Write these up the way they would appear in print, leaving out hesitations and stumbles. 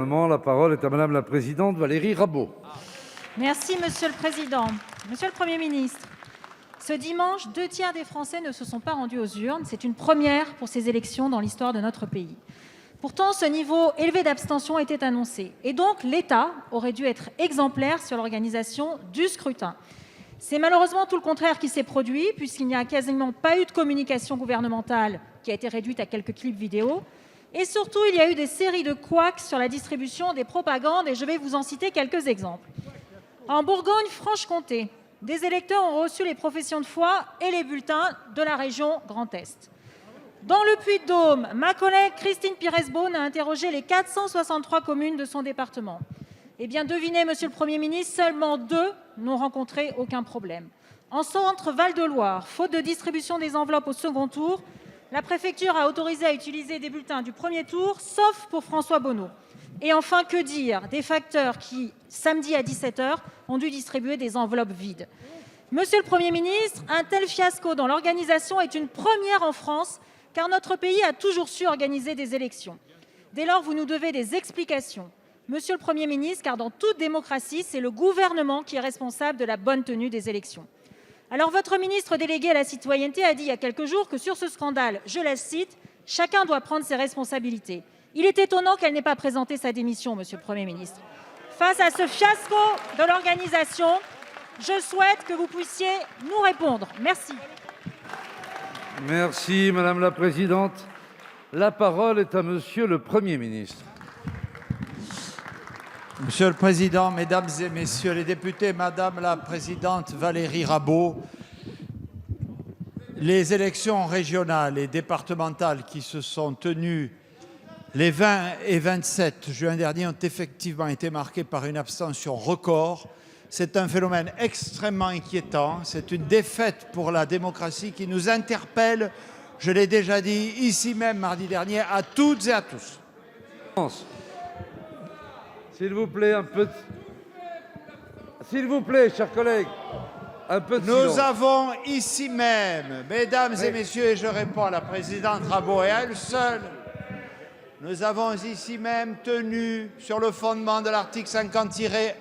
La parole est à Madame la présidente Valérie Rabault. Merci, Monsieur le Président. Monsieur le Premier ministre, ce dimanche, 2 tiers des Français ne se sont pas rendus aux urnes. C'est une première pour ces élections dans l'histoire de notre pays. Pourtant, ce niveau élevé d'abstention était annoncé. Et donc, l'État aurait dû être exemplaire sur l'organisation du scrutin. C'est malheureusement tout le contraire qui s'est produit, puisqu'il n'y a quasiment pas eu de communication gouvernementale qui a été réduite à quelques clips vidéo. Et surtout, il y a eu des séries de couacs sur la distribution des propagandes, et je vais vous en citer quelques exemples. En Bourgogne-Franche-Comté, des électeurs ont reçu les professions de foi et les bulletins de la région Grand Est. Dans le Puy-de-Dôme, ma collègue Christine Pires-Beaune a interrogé les 463 communes de son département. Eh bien, devinez, Monsieur le Premier ministre, seulement 2 n'ont rencontré aucun problème. En Centre Val-de-Loire, faute de distribution des enveloppes au second tour, la préfecture a autorisé à utiliser des bulletins du premier tour, sauf pour François Bonneau. Et enfin, que dire des facteurs qui, samedi à 17h, ont dû distribuer des enveloppes vides. Monsieur le Premier ministre, un tel fiasco dans l'organisation est une première en France, car notre pays a toujours su organiser des élections. Dès lors, vous nous devez des explications. Monsieur le Premier ministre, car dans toute démocratie, c'est le gouvernement qui est responsable de la bonne tenue des élections. Alors, votre ministre délégué à la citoyenneté a dit il y a quelques jours que sur ce scandale, je la cite, « Chacun doit prendre ses responsabilités ». Il est étonnant qu'elle n'ait pas présenté sa démission, Monsieur le Premier ministre. Face à ce fiasco de l'organisation, je souhaite que vous puissiez nous répondre. Merci. Merci, Madame la présidente. La parole est à Monsieur le Premier ministre. Monsieur le Président, Mesdames et Messieurs les députés, Madame la présidente Valérie Rabault, les élections régionales et départementales qui se sont tenues les 20 et 27 juin dernier ont effectivement été marquées par une abstention record. C'est un phénomène extrêmement inquiétant. C'est une défaite pour la démocratie qui nous interpelle, je l'ai déjà dit ici même mardi dernier, à toutes et à tous. S'il vous plaît, un peu de... S'il vous plaît, chers collègues, un peu de silence. Nous avons ici même, mesdames et messieurs, et je réponds à la présidente Rabault et à elle seule, nous avons ici même tenu, sur le fondement de l'article 50-1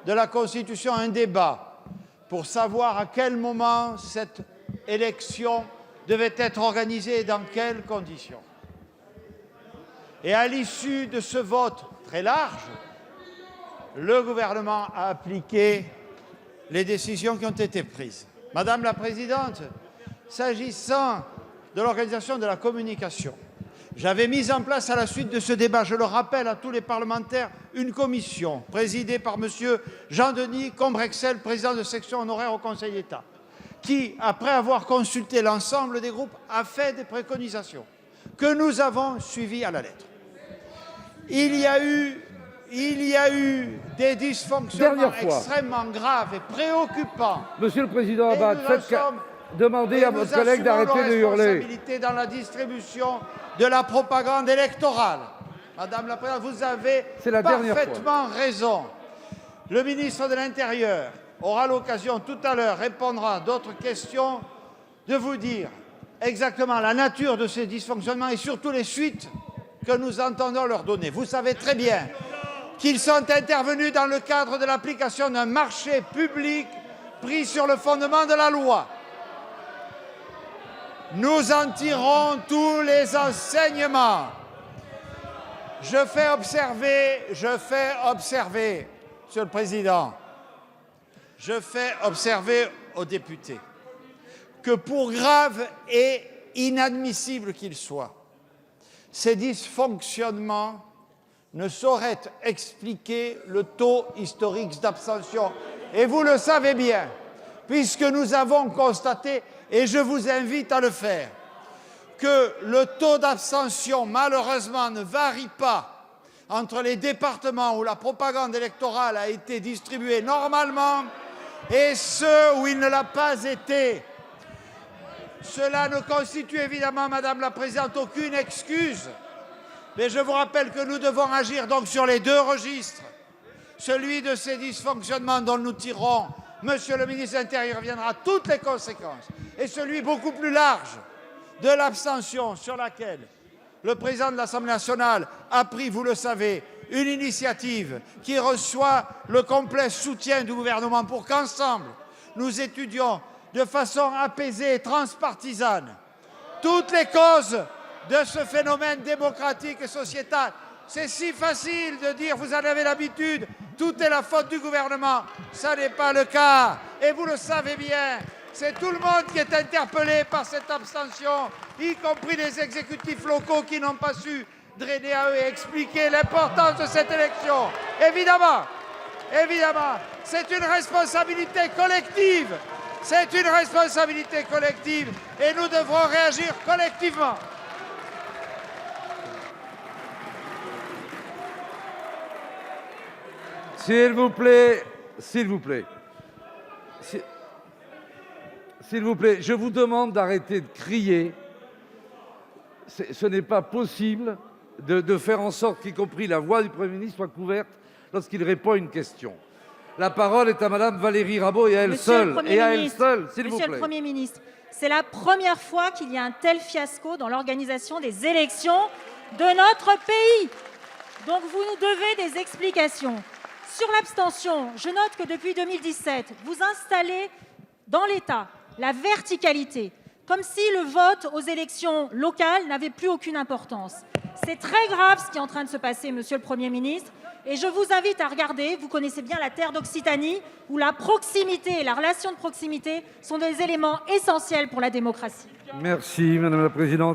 de la Constitution, un débat pour savoir à quel moment cette élection devait être organisée et dans quelles conditions. Et à l'issue de ce vote très large, le gouvernement a appliqué les décisions qui ont été prises. Madame la présidente, s'agissant de l'organisation de la communication, j'avais mis en place à la suite de ce débat, je le rappelle à tous les parlementaires, une commission présidée par M. Jean-Denis Combrexel, président de section honoraire au Conseil d'État, qui, après avoir consulté l'ensemble des groupes, a fait des préconisations que nous avons suivies à la lettre. Il y a eu des dysfonctionnements extrêmement graves et préoccupants. Monsieur le Président Abad, demandez à votre collègue d'arrêter de hurler. Dans la distribution de la propagande électorale. Madame la Présidente, vous avez parfaitement raison. Le ministre de l'Intérieur aura l'occasion tout à l'heure, répondra à d'autres questions, de vous dire exactement la nature de ces dysfonctionnements et surtout les suites que nous entendons leur donner. Vous savez très bien qu'ils sont intervenus dans le cadre de l'application d'un marché public pris sur le fondement de la loi. Nous en tirons tous les enseignements. Je fais observer, Monsieur le Président, je fais observer aux députés que pour graves et inadmissibles qu'ils soient, ces dysfonctionnements ne sauraient expliquer le taux historique d'abstention. Et vous le savez bien, puisque nous avons constaté, et je vous invite à le faire, que le taux d'abstention, malheureusement, ne varie pas entre les départements où la propagande électorale a été distribuée normalement et ceux où il ne l'a pas été. Cela ne constitue évidemment, Madame la Présidente, aucune excuse. Mais je vous rappelle que nous devons agir donc sur les 2 registres. Celui de ces dysfonctionnements dont nous tirons, Monsieur le ministre de l'Intérieur reviendra toutes les conséquences, et celui beaucoup plus large de l'abstention sur laquelle le président de l'Assemblée nationale a pris, vous le savez, une initiative qui reçoit le complet soutien du gouvernement pour qu'ensemble, nous étudions de façon apaisée et transpartisane toutes les causes de ce phénomène démocratique et sociétal. C'est si facile de dire, vous en avez l'habitude, tout est la faute du gouvernement. Ça n'est pas le cas. Et vous le savez bien, c'est tout le monde qui est interpellé par cette abstention, y compris les exécutifs locaux qui n'ont pas su drainer à eux et expliquer l'importance de cette élection. Évidemment, c'est une responsabilité collective. C'est une responsabilité collective et nous devrons réagir collectivement. S'il vous plaît, s'il vous plaît. S'il vous plaît, je vous demande d'arrêter de crier. Ce n'est pas possible de faire en sorte qu'y compris la voix du Premier ministre soit couverte lorsqu'il répond à une question. La parole est à Madame Valérie Rabault et à elle seule. Et à elle seule, s'il vous plaît. Monsieur le Premier ministre, c'est la première fois qu'il y a un tel fiasco dans l'organisation des élections de notre pays. Donc vous nous devez des explications. Sur l'abstention, je note que depuis 2017, vous installez dans l'État la verticalité, comme si le vote aux élections locales n'avait plus aucune importance. C'est très grave ce qui est en train de se passer, Monsieur le Premier ministre, et je vous invite à regarder, vous connaissez bien la terre d'Occitanie, où la proximité et la relation de proximité sont des éléments essentiels pour la démocratie. Merci, Madame la Présidente.